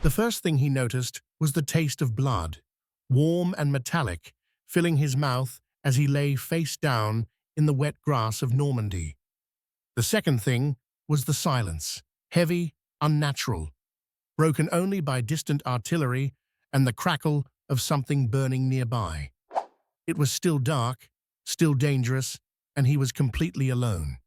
The first thing he noticed was the taste of blood, warm and metallic, filling his mouth as he lay face down in the wet grass of Normandy. The second thing was the silence, heavy, unnatural, broken only by distant artillery and the crackle of something burning nearby. It was still dark, still dangerous, and he was completely alone.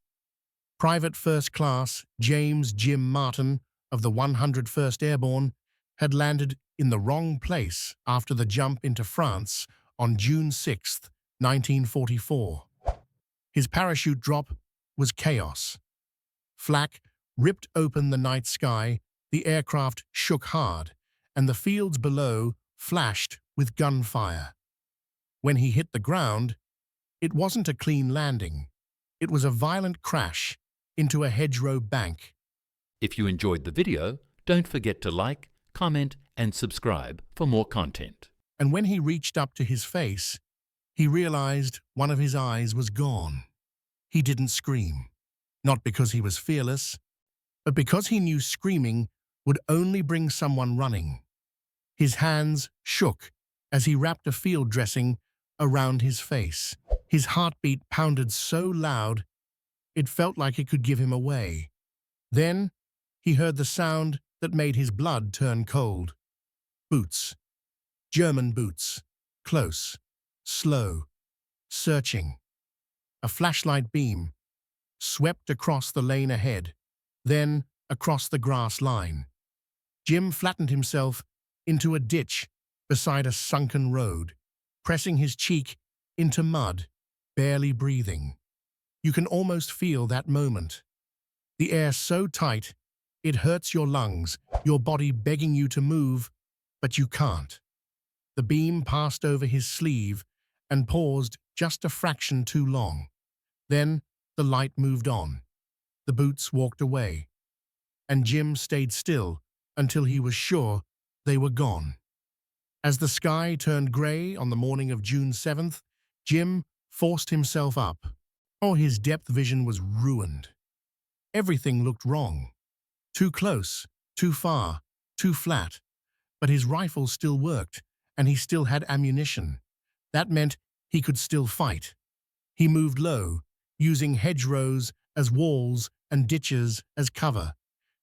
Private First Class James Jim Martin of the 101st Airborne had landed in the wrong place after the jump into France on June 6, 1944. His parachute drop was chaos. Flak ripped open the night sky, the aircraft shook hard, and the fields below flashed with gunfire. When he hit the ground, it wasn't a clean landing. It was a violent crash into a hedgerow bank. If you enjoyed the video, don't forget to like, comment, and subscribe for more content. And when he reached up to his face, he realized one of his eyes was gone. He didn't scream, not because he was fearless, but because he knew screaming would only bring someone running. His hands shook as he wrapped a field dressing around his face. His heartbeat pounded so loud, it felt like it could give him away. Then he heard the sound that made his blood turn cold. Boots. German boots. Close. Slow. Searching. A flashlight beam swept across the lane ahead, then across the grass line. Jim flattened himself into a ditch beside a sunken road, pressing his cheek into mud, barely breathing. You can almost feel that moment. The air so tight, it hurts your lungs, your body begging you to move, but you can't. The beam passed over his sleeve and paused just a fraction too long. Then the light moved on. The boots walked away, and Jim stayed still until he was sure they were gone. As the sky turned gray on the morning of June 7th, Jim forced himself up. Oh, his depth vision was ruined. Everything looked wrong. Too close, too far, too flat. But his rifle still worked, and he still had ammunition. That meant he could still fight. He moved low, using hedgerows as walls and ditches as cover,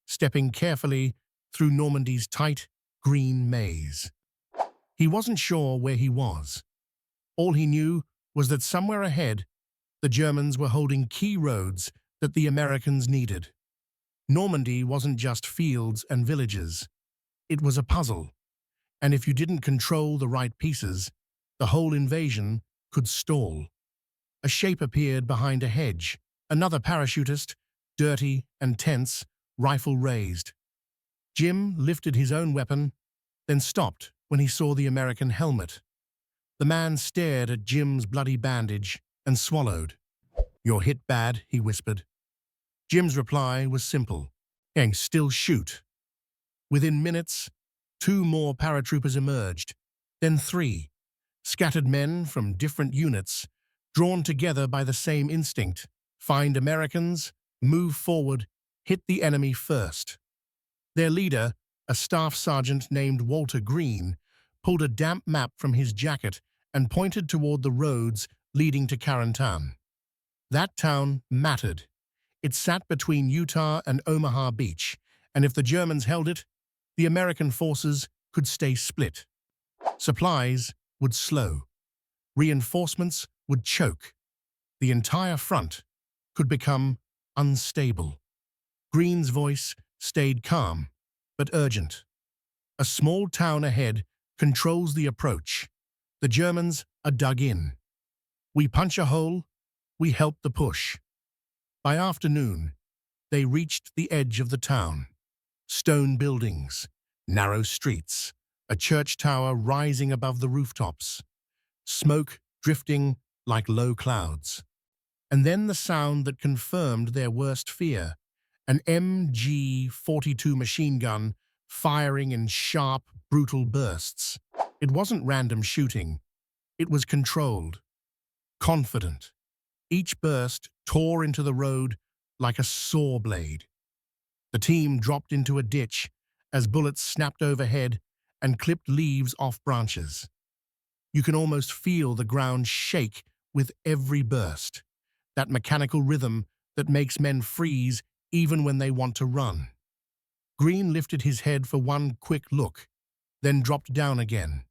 stepping carefully through Normandy's tight, green maze. He wasn't sure where he was. All he knew was that somewhere ahead, the Germans were holding key roads that the Americans needed. Normandy wasn't just fields and villages. It was a puzzle, and if you didn't control the right pieces, the whole invasion could stall. A shape appeared behind a hedge, another parachutist, dirty and tense, rifle raised. Jim lifted his own weapon, then stopped when he saw the American helmet. The man stared at Jim's bloody bandage and swallowed. "You're hit bad," he whispered. Jim's reply was simple. "Still shoot." Within minutes, 2 more paratroopers emerged, then 3, scattered men from different units, drawn together by the same instinct: find Americans, move forward, hit the enemy first. Their leader, a staff sergeant named Walter Green, pulled a damp map from his jacket and pointed toward the roads leading to Carentan. That town mattered. It sat between Utah and Omaha Beach, and if the Germans held it, the American forces could stay split. Supplies would slow. Reinforcements would choke. The entire front could become unstable. Green's voice stayed calm, but urgent. A small town ahead controls the approach. The Germans are dug in. We punch a hole, we help the push. By afternoon, they reached the edge of the town. Stone buildings, narrow streets, a church tower rising above the rooftops, smoke drifting like low clouds. And then the sound that confirmed their worst fear, an MG-42 machine gun firing in sharp, brutal bursts. It wasn't random shooting. It was controlled, confident. Each burst tore into the road like a saw blade. The team dropped into a ditch as bullets snapped overhead and clipped leaves off branches. You can almost feel the ground shake with every burst, that mechanical rhythm that makes men freeze even when they want to run. Green lifted his head for one quick look, then dropped down again.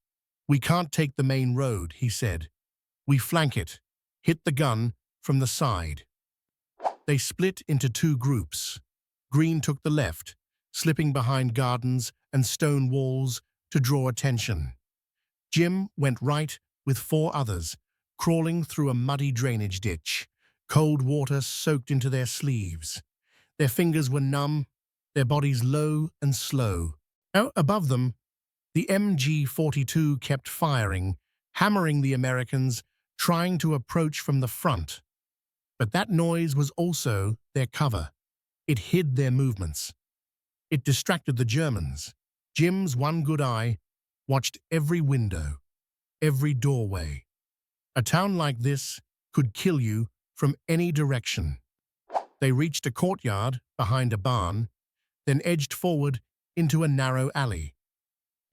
"We can't take the main road," he said. "We flank it. Hit the gun from the side." They split into two groups. Green took the left, slipping behind gardens and stone walls to draw attention. Jim went right with four others, crawling through a muddy drainage ditch, cold water soaked into their sleeves. Their fingers were numb, their bodies low and slow. Out above them, the MG-42 kept firing, hammering the Americans, trying to approach from the front. But that noise was also their cover. It hid their movements. It distracted the Germans. Jim's one good eye watched every window, every doorway. A town like this could kill you from any direction. They reached a courtyard behind a barn, then edged forward into a narrow alley.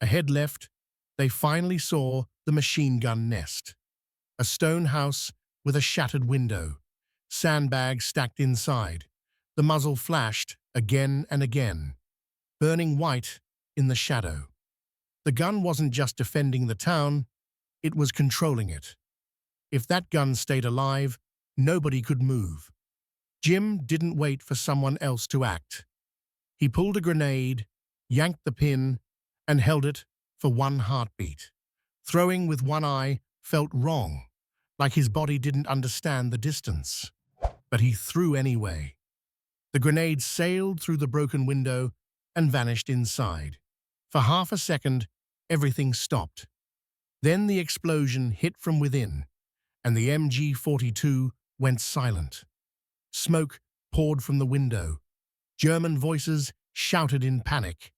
Ahead left, they finally saw the machine gun nest. A stone house with a shattered window, sandbags stacked inside. The muzzle flashed again and again, burning white in the shadow. The gun wasn't just defending the town, it was controlling it. If that gun stayed alive, nobody could move. Jim didn't wait for someone else to act. He pulled a grenade, yanked the pin, and held it for one heartbeat. Throwing with one eye felt wrong, like his body didn't understand the distance. But he threw anyway. The grenade sailed through the broken window and vanished inside. For half a second, everything stopped. Then the explosion hit from within, and the MG-42 went silent. Smoke poured from the window. German voices shouted in panic.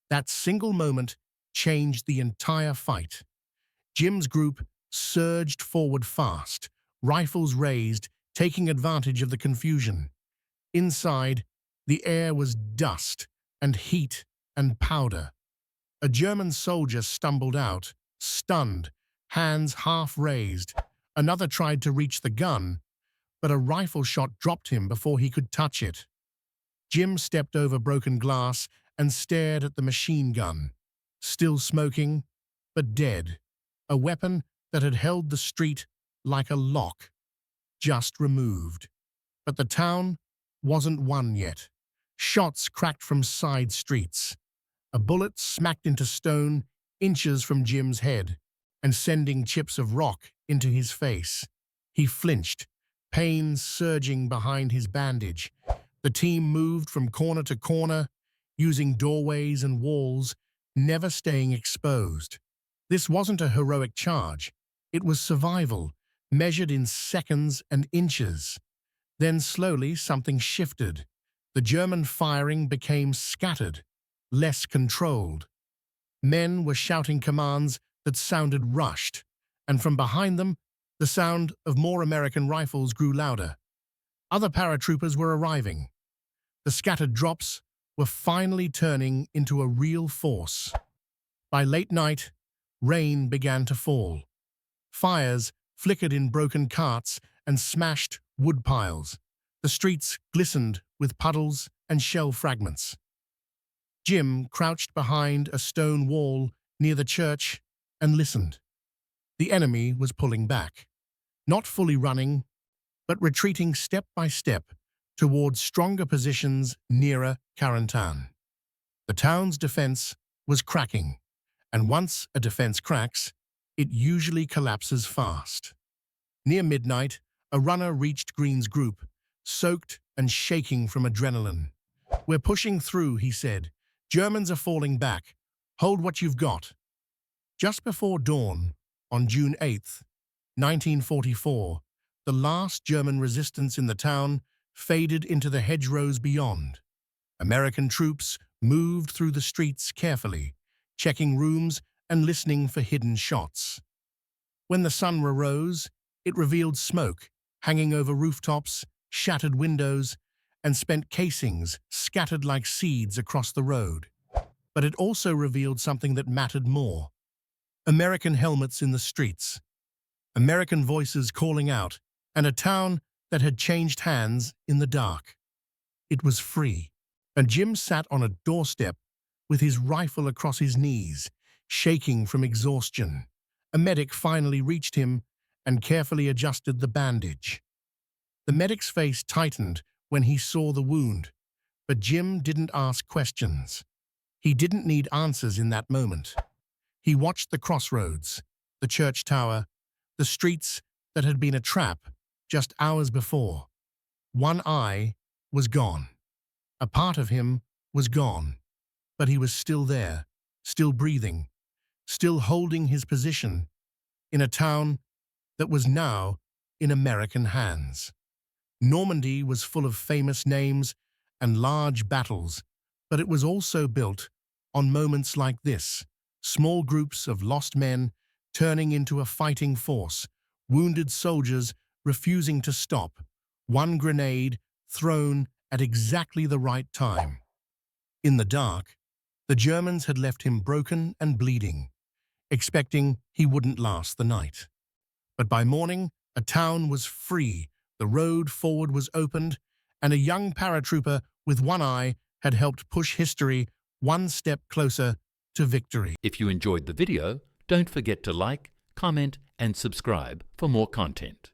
That single moment changed the entire fight. Jim's group surged forward fast, rifles raised, taking advantage of the confusion. Inside, the air was dust and heat and powder. A German soldier stumbled out, stunned, hands half raised. Another tried to reach the gun, but a rifle shot dropped him before he could touch it. Jim stepped over broken glass and stared at the machine gun, still smoking, but dead, a weapon that had held the street like a lock, just removed. But the town wasn't won yet. Shots cracked from side streets. A bullet smacked into stone inches from Jim's head and sending chips of rock into his face. He flinched, pain surging behind his bandage. The team moved from corner to corner, using doorways and walls, never staying exposed. This wasn't a heroic charge. It was survival, measured in seconds and inches. Then slowly something shifted. The German firing became scattered, less controlled. Men were shouting commands that sounded rushed, and from behind them, the sound of more American rifles grew louder. Other paratroopers were arriving. The scattered drops were finally turning into a real force. By late night, rain began to fall. Fires flickered in broken carts and smashed wood piles. The streets glistened with puddles and shell fragments. Jim crouched behind a stone wall near the church and listened. The enemy was pulling back, not fully running, but retreating step by step towards stronger positions nearer Carentan. The town's defense was cracking, and once a defense cracks, it usually collapses fast. Near midnight, a runner reached Green's group, soaked and shaking from adrenaline. "We're pushing through," he said. "Germans are falling back. Hold what you've got." Just before dawn, on June 8th, 1944, the last German resistance in the town faded into the hedgerows beyond. American troops moved through the streets carefully, checking rooms and listening for hidden shots. When the sun arose, it revealed smoke hanging over rooftops, shattered windows, and spent casings scattered like seeds across the road. but it also revealed something that mattered more. American helmets in the streets, American voices calling out, and a town that had changed hands in the dark. It was free, and Jim sat on a doorstep with his rifle across his knees, shaking from exhaustion. A medic finally reached him and carefully adjusted the bandage. The medic's face tightened when he saw the wound, but Jim didn't ask questions. He didn't need answers in that moment. He watched the crossroads, the church tower, the streets that had been a trap just hours before. One eye was gone. A part of him was gone, but he was still there, still breathing, still holding his position in a town that was now in American hands. Normandy was full of famous names and large battles, but it was also built on moments like this, small groups of lost men turning into a fighting force, wounded soldiers refusing to stop, one grenade thrown at exactly the right time. In the dark, the Germans had left him broken and bleeding, expecting he wouldn't last the night. But by morning, a town was free, the road forward was opened, and a young paratrooper with one eye had helped push history one step closer to victory. If you enjoyed the video, don't forget to like, comment and subscribe for more content.